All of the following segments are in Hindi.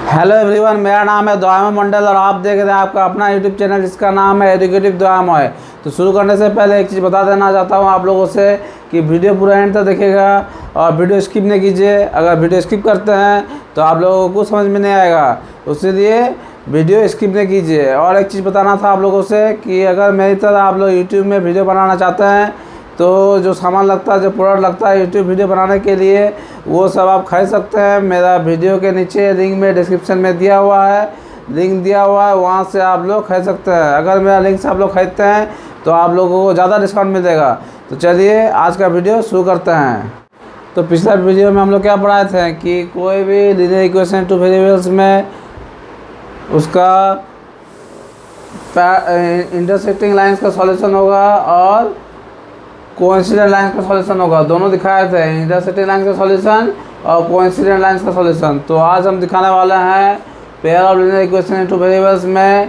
हेलो एवरीवन, मेरा नाम है द्वामय मंडल और आप देख रहे हैं आपका अपना यूट्यूब चैनल जिसका नाम है एजुकेटिव द्वामय। तो शुरू करने से पहले एक चीज़ बता देना चाहता हूं आप लोगों से कि वीडियो पूरा एंड तक देखिएगा और वीडियो स्किप नहीं कीजिए। अगर वीडियो स्किप करते हैं तो आप लोगों को कुछ समझ में नहीं आएगा, इसलिए वीडियो स्किप नहीं कीजिए। और एक चीज़ बताना था आप लोगों से कि अगर मेरी तरह आप लोग यूट्यूब में वीडियो बनाना चाहते हैं तो जो सामान लगता है, जो प्रोडक्ट लगता है यूट्यूब वीडियो बनाने के लिए, वो सब आप खरीद सकते हैं। मेरा वीडियो के नीचे लिंक में डिस्क्रिप्शन में दिया हुआ है, लिंक दिया हुआ है, वहाँ से आप लोग खरीद सकते हैं। अगर मेरा लिंक से आप लोग खरीदते हैं तो आप लोगों को ज़्यादा डिस्काउंट मिलेगा। तो चलिए आज का वीडियो शुरू करते हैं। तो पिछला वीडियो में हम लोग क्या पढ़ाए थे कि कोई भी लीनियर इक्वेशन टू वेरिएबल्स में उसका इंटरसेक्टिंग लाइन्स का सॉल्यूशन होगा और कोइंसिडेंट लाइन्स का सॉल्यूशन होगा। दोनों दिखाए थे, इंटरसेक्टिंग लाइन्स का सॉल्यूशन और कोइंसिडेंट लाइन्स का सॉल्यूशन। तो आज हम दिखाने वाले हैं pair of linear equation two variables में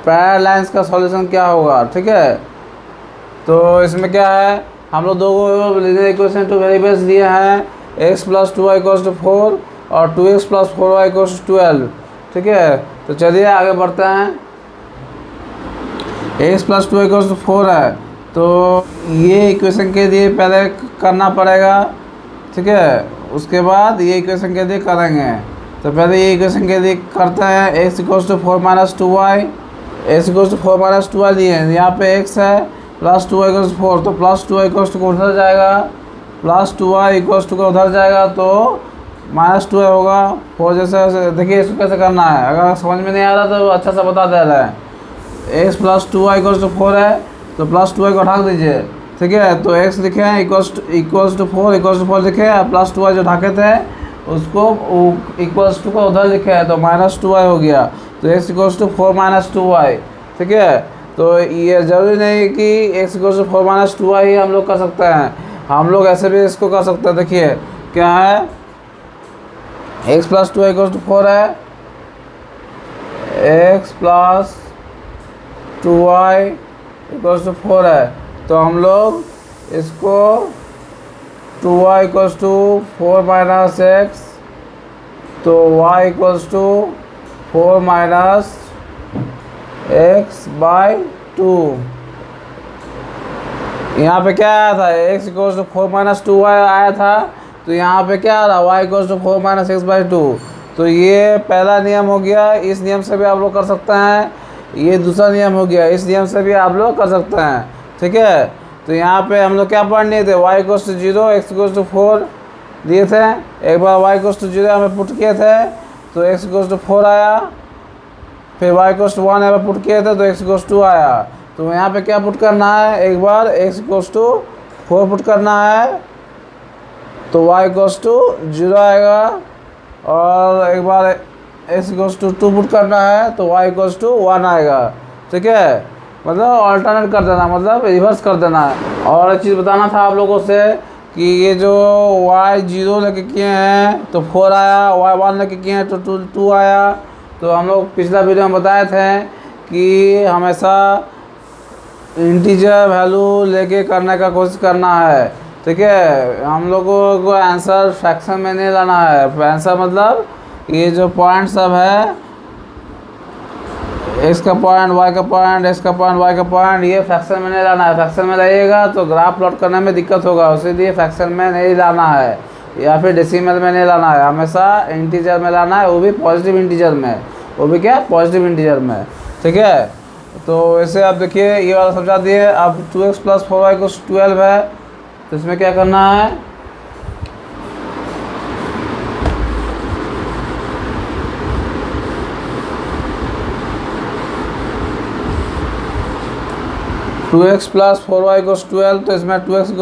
पैरेलल लाइन्स का सॉल्यूशन क्या होगा। ठीक है, तो इसमें क्या है, हम लोग दो लीनियर इक्वेशन टू वेरिएबल्स लिए हैं, x + 2y = 4 और 2x + 4y = 12। ठीक है, तो चलिए आगे बढ़ते हैं। x + 2y = 4 है तो ये इक्वेशन के लिए पहले करना पड़ेगा। ठीक है, उसके बाद ये इक्वेशन के लिए करेंगे। तो पहले ये इक्वेशन के लिए करते हैं। x = 4 - 2y, x = 4 - 2y लिए हैं, यहाँ पे x है, + 2y = 4, तो + 2y को उधर जाएगा, + 2y को उधर जाएगा तो -2y होगा। 4 जैसे देखिए इसको कैसे करना है, अगर समझ में नहीं आ रहा तो अच्छा सा बता दे रहा है। x + 2y = 4 है तो + 2y को हटा दीजिए। ठीक है, तो x लिखे हैं इक्वल्स टू 4 लिखे हैं, + 2y जो ढाके थे उसको इक्वल्स टू को उधर लिखे हैं तो -2y हो गया। तो x = 4 - 2y। ठीक है, तो ये ज़रूरी नहीं कि x = 4 - 2y ही हम लोग कर सकते हैं, हम लोग ऐसे भी इसको कर सकते हैं। देखिए क्या है, x + 2y = 4 है, x + 2y = 4 है, तो हम लोग इसको 2y = 4 - x, तो y = 4 - x/2। यहाँ पे क्या आया था, x = 4 - 2y आया था, तो यहाँ पे क्या आ रहा, y = 4 - x/2। तो ये पहला नियम हो गया, इस नियम से भी आप लोग कर सकते हैं। ये दूसरा नियम हो गया, इस नियम से भी आप लोग कर सकते हैं। ठीक है, तो यहाँ पे हम लोग क्या पढ़ लिए थे, y = 0 x = 4 दिए थे। एक बार y = 0 हमें पुट किए थे तो x = 4 आया, फिर y = 1 हमें पुट किए थे तो x = 2 आया। तो यहाँ पे क्या पुट करना है, एक बार x = 4 पुट करना है तो y = 0 आएगा, और एक बार x = 2 पुट करना है तो y = 1 आएगा। ठीक है, मतलब ऑल्टरनेट कर देना, मतलब रिवर्स कर देना है। और एक चीज़ बताना था आप लोगों से कि ये जो y 0 लेके किए हैं तो 4 आया, y 1 लेके किए हैं तो 2 आया। तो हम लोग पिछला वीडियो में बताए थे कि हमेशा इंटीजर वैल्यू लेके करने का कोशिश करना है। ठीक है, हम लोगों को आंसर फ्रैक्शन में नहीं लाना है। आंसर मतलब ये जो पॉइंट सब है, x का पॉइंट, y का पॉइंट, x का पॉइंट, y का पॉइंट, ये फ्रैक्शन में नहीं लाना है। फ्रैक्शन में लाइएगा तो ग्राफ प्लॉट करने में दिक्कत होगा, इसीलिए फ्रैक्शन में नहीं लाना है या फिर डेसिमल में नहीं लाना है, हमेशा इंटीजर में लाना है, वो भी पॉजिटिव इंटीजर में, वो भी क्या पॉजिटिव इंटीजर में। ठीक है, तो ऐसे आप देखिए ये वाला समझा दिए। अब 2x + 4y = 12 है, तो इसमें क्या करना है, टू एक्स + 4y = 12, तो इसमें 2x =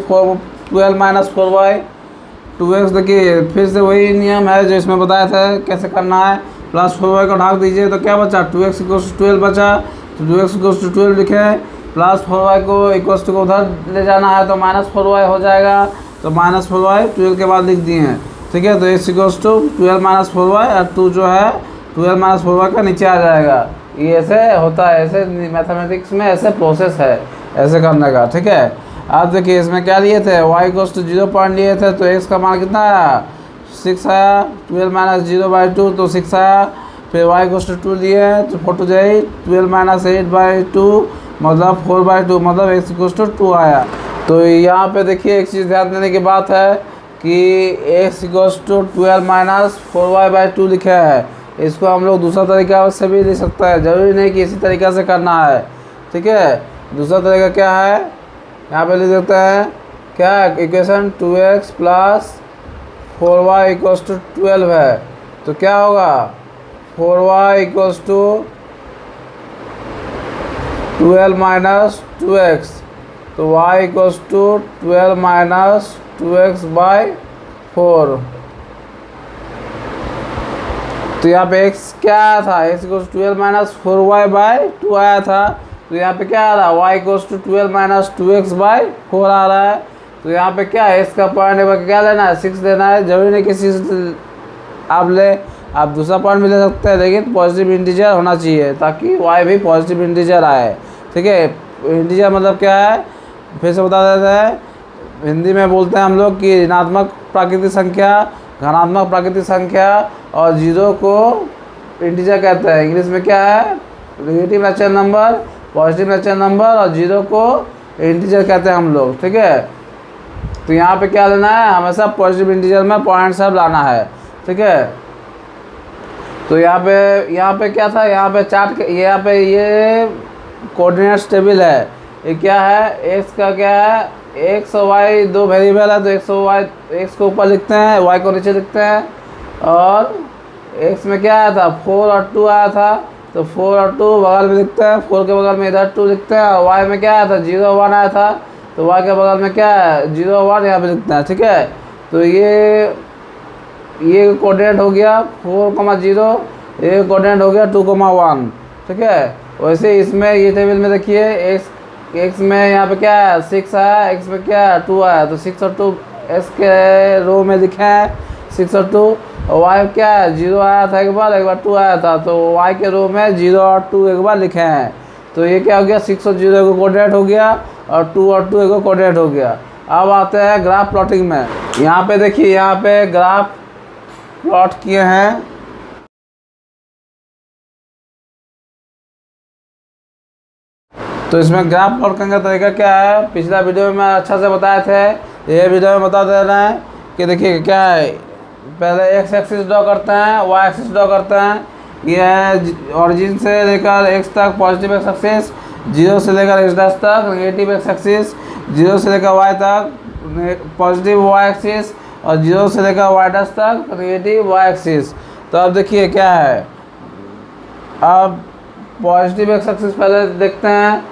12 - 4y। 2x देखिए फिर से वही नियम है जो इसमें बताया था कैसे करना है, + 4y को ढाक दीजिए तो क्या बचा, 2x = 12 बचा, तो 2x = 12 लिखे, + 4y को उधर ले जाना है तो -4y हो जाएगा, तो -4y 12 के बाद लिख दिए हैं। ठीक है, तो x = 12 - 4y और 2 जो है 12 - 4y का नीचे आ जाएगा। ये ऐसे होता है, ऐसे मैथमेटिक्स में ऐसे प्रोसेस है ऐसे करने का। ठीक है, आप देखिए इसमें क्या लिए थे, y = 0 पॉइंट लिए थे तो x का मान कितना आया 6 आया, 12 माइनस 0/2 तो 6 आया। फिर y इक्वल्स टू 2 लिए तो 4 टू जाए 12 माइनस 8/2 मतलब 4/2 मतलब x इक्वल्स टू 2 आया। तो यहाँ पे देखिए एक चीज़ ध्यान देने की बात है कि x equals to 12 minus 4y/2 लिखा है। इसको हम लोग दूसरा तरीका से भी लिख सकते हैं, ज़रूरी नहीं कि इसी तरीक़ा से करना है, ठीक है। दूसरा तरीका क्या है, यहाँ पे लिख देते हैं क्या, equation 2x plus 4y equals to 12 है। तो क्या होगा 4y equals to 12 minus 2x, तो y equals to 12 minus 2x/4। तो यहाँ पे x क्या आया था, x इक्वल्स 12 माइनस 4y/2 आया था। तो यहाँ पे क्या आ रहा है, y equals to 12 minus 2x/4 आ रहा है। तो यहाँ पे क्या है, x का पॉइंट क्या लेना है, 6 लेना है। जरूरी नहीं कि 6 आप ले, आप दूसरा पॉइंट भी ले सकते हैं, लेकिन पॉजिटिव इंटीजर होना चाहिए ताकि y भी पॉजिटिव इंटीजर आए, ठीक है। इंटीजर मतलब क्या है, फिर से बता देते हैं। हिंदी में बोलते हैं हम लोग कि ऋणात्मक प्राकृतिक संख्या, धनात्मक प्राकृतिक संख्या और जीरो को इंटीजर कहते हैं। इंग्लिश में क्या है, negative natural number, positive natural number और जीरो को इंटीजर कहते हैं हम लोग, ठीक है। तो यहाँ पे क्या लेना है, हमेशा पॉजिटिव इंटीजर में पॉइंट सब लाना है, ठीक है। तो यहाँ पे क्या था, यहाँ पे चार्ट, यहाँ पे ये कोऑर्डिनेट्स टेबल है। ये क्या है, x का क्या है, x और y दो वेरिएबल है, तो x और y, x को ऊपर लिखते हैं, y को नीचे लिखते हैं। और x में क्या आया था, 4 और 2 आया था, तो 4 और 2 बगल में लिखते हैं, 4 के बगल में इधर 2 लिखते हैं। और y में क्या आया था, 0 और 1 आया था, तो y के बगल में क्या है, 0 और 1 यहाँ पे लिखते हैं, ठीक है। तो ये कोऑर्डिनेट हो गया 4,0, ये कोऑर्डिनेट हो गया 2,1, ठीक है। वैसे इसमें ये टेबल में देखिए x में यहाँ पे क्या है, 6 आया, x में क्या है, 2 आया, तो 6 और 2 s के रो में लिखे हैं, 6 और 2। और y क्या है, 0 आया था एक बार 2 आया था, तो y के रो में 0 और 2 एक बार लिखे हैं। तो ये क्या हो गया, 6 और 0 को कोऑर्डिनेट हो गया और 2 और 2 को कोऑर्डिनेट हो गया। अब आते हैं ग्राफ प्लॉटिंग में। यहाँ पे देखिए, यहाँ पे ग्राफ प्लॉट किए हैं। तो इसमें ग्राफ प्लॉट करने का तरीका क्या है, पिछला वीडियो में मैं अच्छा से बताए थे, ये वीडियो में बता दे रहे हैं कि देखिए क्या है। पहले x एक्सिस ड्रॉ करते हैं, y एक्सिस ड्रॉ करते हैं। ये है ऑरिजिन से लेकर x तक पॉजिटिव x एक्सिस, 0 से लेकर x' तक नेगेटिव x एक्सिस, 0 से लेकर y तक पॉजिटिव y एक्सिस और 0 से लेकर y' तक नेगेटिव y एक्सिस। तो अब देखिए क्या है, अब पॉजिटिव x एक्सिस पहले देखते हैं।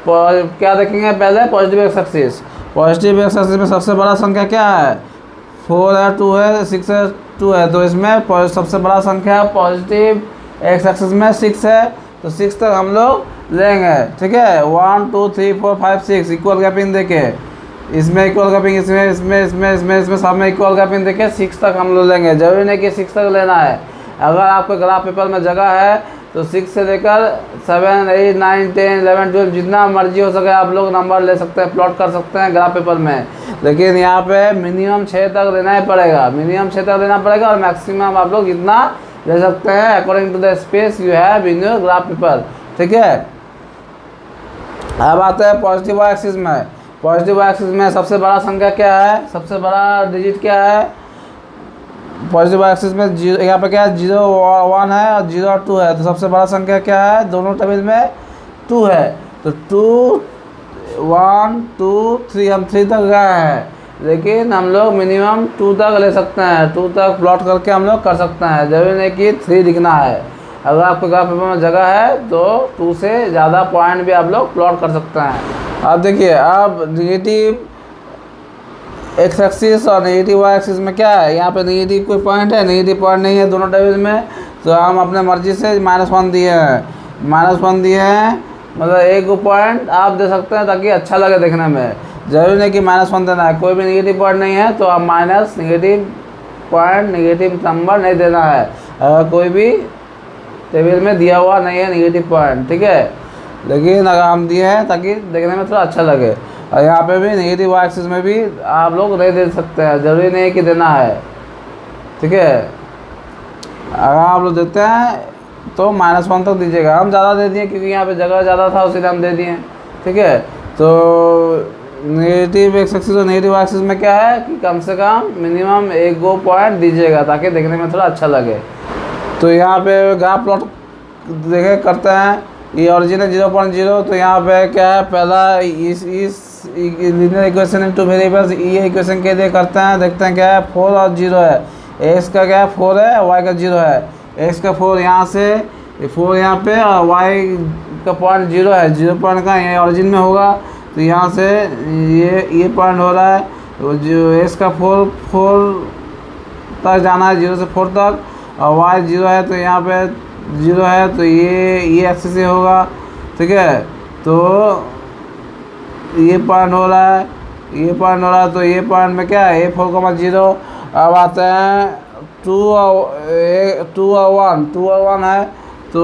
क्या देखेंगे पहले, positive x axis. Positive x axis में सबसे बड़ा संख्या क्या है, 4 है, 2 है, 6 है, 2 है। तो इसमें सबसे बड़ा संख्या पॉजिटिव x एक्सिस में 6 है, तो 6 तक हम लोग लेंगे, ठीक है। 1 2 3 4 5 6 इक्वल गैपिंग देके, इसमें इक्वल गैपिंग, इसमें सब में इक्वल गैपिंग देके 6 तक हम लोग लेंगे। जरूरी नहीं कि 6 तक लेना है। अगर आपके ग्राफ पेपर में जगह है तो 6 से लेकर 7 8 9 10 11 12 जितना मर्जी हो सके आप लोग नंबर ले सकते हैं, प्लॉट कर सकते हैं ग्राफ पेपर में। लेकिन यहाँ पे मिनिमम 6 तक लेना ही पड़ेगा, मिनिमम 6 तक लेना पड़ेगा और मैक्सिमम आप लोग इतना ले सकते हैं according to the space you have in your graph paper, ठीक है। अब आते हैं पॉजिटिव वाई एक्सिस में। पॉजिटिव वाई एक्सिस में सबसे बड़ा संख्या क्या है, सबसे बड़ा डिजिट क्या है पॉजिटिव वाई एक्सिस में, यहाँ पे क्या है 0 1 है और 0 और 2 है। तो सबसे बड़ा संख्या क्या है, दोनों टेबल में 2 है। तो 2 1 2 3 हम 3 तक गए हैं, लेकिन हम लोग मिनिमम 2 तक ले सकते हैं। 2 तक प्लॉट करके हम लोग कर सकते हैं, जरूरी नहीं कि 3 लिखना है। अगर आपके ग्राफ पेपर में जगह है तो 2 से ज़्यादा पॉइंट भी आप लोग प्लॉट कर सकते हैं। अब देखिए, अब नेगेटिव एक्स एक्सिस और नेगेटिव वाई एक्सिस में क्या है, यहाँ पे नेगेटिव कोई पॉइंट है, नेगेटिव पॉइंट नहीं है दोनों टेबल में। तो हम अपने मर्जी से -1 दिए हैं, -1 दिए हैं, मतलब एक पॉइंट आप दे सकते हैं ताकि अच्छा लगे देखने में। जरूरी नहीं कि -1 देना है, कोई भी नेगेटिव पॉइंट नहीं है तो आप minus negative point negative number नहीं देना है अगर कोई भी टेबल में दिया हुआ नहीं है नेगेटिव पॉइंट, ठीक है। लेकिन अगर हम दिए हैं ताकि देखने में थोड़ा अच्छा लगे। और यहाँ पे भी नेगेटिव वाई एक्सिस में भी आप लोग नहीं दे सकते हैं, ज़रूरी नहीं कि देना है। ठीक है। अगर आप लोग देते हैं तो -1 तक दीजिएगा। हम ज़्यादा दे दिए क्योंकि यहाँ पे जगह ज़्यादा था, उसीलिए हम दे दिए, ठीक है। तो नेगेटिव एक्स एक्सिस और नेगेटिव एक्सिस में क्या है कि कम से कम मिनिमम 1 गो पॉइंट दीजिएगा ताकि देखने में थोड़ा अच्छा लगे। तो यहाँ पे ग्राफ प्लॉट देखे करते हैं। ये ओरिजिन है 0.0, तो यहाँ पे क्या है, पहला इस linear equation in two variables, ये इक्वेशन के लिए करते हैं। देखते हैं क्या है, 4 और 0 है। एक्स का क्या है 4 है, वाई का 0 है। एक्स का 4 यहाँ से, 4 यहाँ पे, और वाई का पॉइंट 0 है। 0 पॉइंट का ये ओरिजिन में होगा, तो यहाँ से ये पॉइंट हो रहा है। तो जो एक्स का 4 तक जाना है, 0 से 4 तक, और वाई 0 है, तो यहाँ पे 0 है, तो ये एक्सिस से होगा, ठीक है। तो ये पॉइंट हो रहा है, ये पॉइंट हो रहा है, तो ये पॉइंट में क्या है, ये 4,0। अब आते हैं 2 और 1 है, तो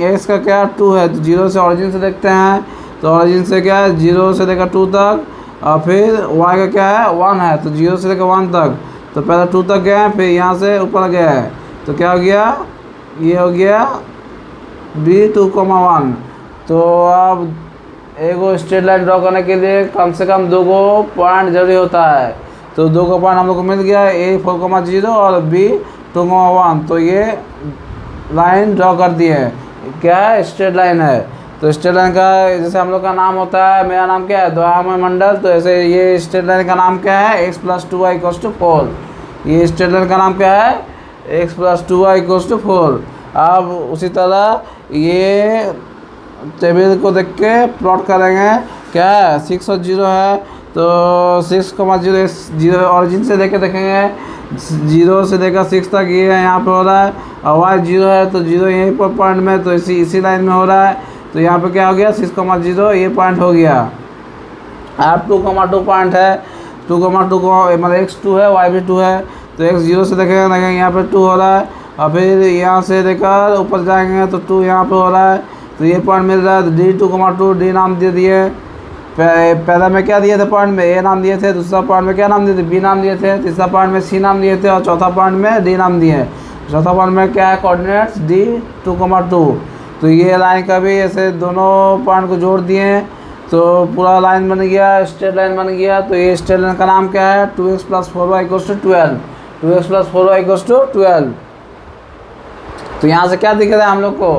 एक्स का क्या 2 है, तो 0 से ओरिजिन से देखते हैं। तो ओरिजिन से क्या है 0 से लेकर 2 तक, और फिर वाई का क्या है 1 है, तो 0 से लेकर 1 तक। तो पहले 2 तक गए हैं, फिर यहाँ से ऊपर गए हैं, तो क्या हो गया, ये हो गया B2,1। तो अब एक स्ट्रेट लाइन ड्रॉ करने के लिए कम से कम 2 गो पॉइंट जरूरी होता है। तो 2 का पॉइंट हम लोग को मिल गया, A4,0 और B2,1। तो ये लाइन ड्रॉ कर दिए हैं, क्या है, स्ट्रेट लाइन है। तो स्ट्रेट लाइन का जैसे हम लोग का नाम होता है, मेरा नाम क्या है, दयामय मंडल, तो ऐसे ये स्ट्रेट लाइन का नाम क्या है, x + 2y = 4। ये स्ट्रेट लाइन का नाम क्या है, x + 2y = 4। अब उसी तरह ये टेबल को देख के प्लॉट करेंगे, क्या है 6 और 0 है, तो 6,0 0 ऑरिजिन से देख के देखेंगे, 0 से लेकर 6 तक ये यहाँ पे हो रहा है, और वाई 0 है, तो 0 यहीं पर पॉइंट में, तो इसी लाइन में हो रहा है। तो यहाँ पे क्या हो गया 6,0 ये पॉइंट हो गया। अब 2,2 पॉइंट है, 2,2 को मतलब x 2 है, y भी 2 है, तो x 0 से देखेंगे यहाँ पे 2 हो रहा है, और फिर यहाँ से लेकर ऊपर जाएंगे तो 2 यहाँ पे हो रहा है, तो ये पॉइंट मिल रहा है। तो D2,2 D नाम दे दिए। पहला में क्या दिए थे पॉइंट में, A नाम दिए थे, दूसरा पॉइंट में क्या नाम दिए थे, B नाम दिए थे, तीसरा पॉइंट में C नाम दिए थे, और चौथा पॉइंट में D नाम दिए। चौथा पॉइंट में क्या है, कोऑर्डिनेट्स D2,2। तो ये लाइन का भी ऐसे दोनों पॉइंट को जोड़ दिए, तो पूरा लाइन बन गया, स्ट्रेट लाइन बन गया। तो ये स्ट्रेट लाइन का नाम क्या है, 2x + 4y = 12। 2x + 4y = 12। तो यहाँ से क्या दिख रहा है हम लोग को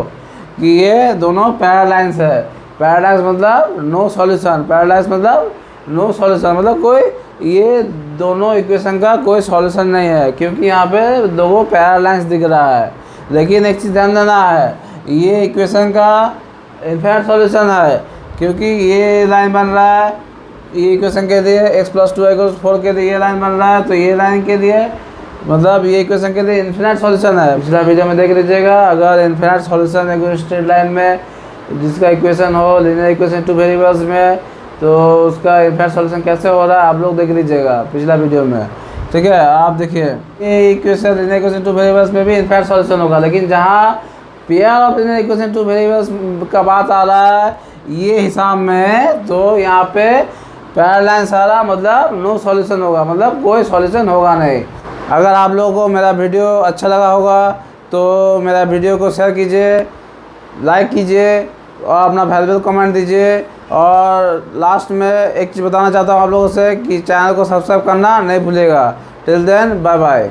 कि ये दोनों पैरेलल है। पैरेलल मतलब नो सॉल्यूशन, पैरेलल मतलब नो सॉल्यूशन, मतलब कोई ये दोनों इक्वेशन का कोई सॉल्यूशन नहीं है, क्योंकि यहाँ पे दो पैरेलल दिख रहा है। लेकिन एक चीज़ ध्यान देना है, ये इक्वेशन का इनफाइनाइट सॉल्यूशन है, क्योंकि ये लाइन बन रहा है, ये इक्वेशन के लिए x + 2y = 4 के लिए ये लाइन बन रहा है, तो ये लाइन के लिए मतलब ये इक्वेशन के लिए इनफिनाइट सॉल्यूशन है। पिछला वीडियो में देख लीजिएगा, अगर इनफिनाइट सॉल्यूशन है कोई स्ट्रेट लाइन में जिसका इक्वेशन हो लीनियर इक्वेशन टू वेरिएबल्स में, तो उसका इनफिनाइट सॉल्यूशन कैसे हो रहा है आप लोग देख लीजिएगा पिछला वीडियो में, ठीक है। आप देखिए ये equation linear equation two variables में भी इनफिनाइट सॉल्यूशन होगा, लेकिन जहाँ pair of linear equation two variables का बात आ रहा है ये हिसाब में, तो यहाँ पे पैरेलल सारा मतलब नो सॉल्यूशन होगा, मतलब कोई सॉल्यूशन होगा नहीं। अगर आप लोगों को मेरा वीडियो अच्छा लगा होगा तो मेरा वीडियो को शेयर कीजिए, लाइक कीजिए और अपना वैल्यूएबल कमेंट दीजिए। और लास्ट में एक चीज़ बताना चाहता हूँ आप लोगों से कि चैनल को सब्सक्राइब करना नहीं भूलिएगा। Till then bye bye.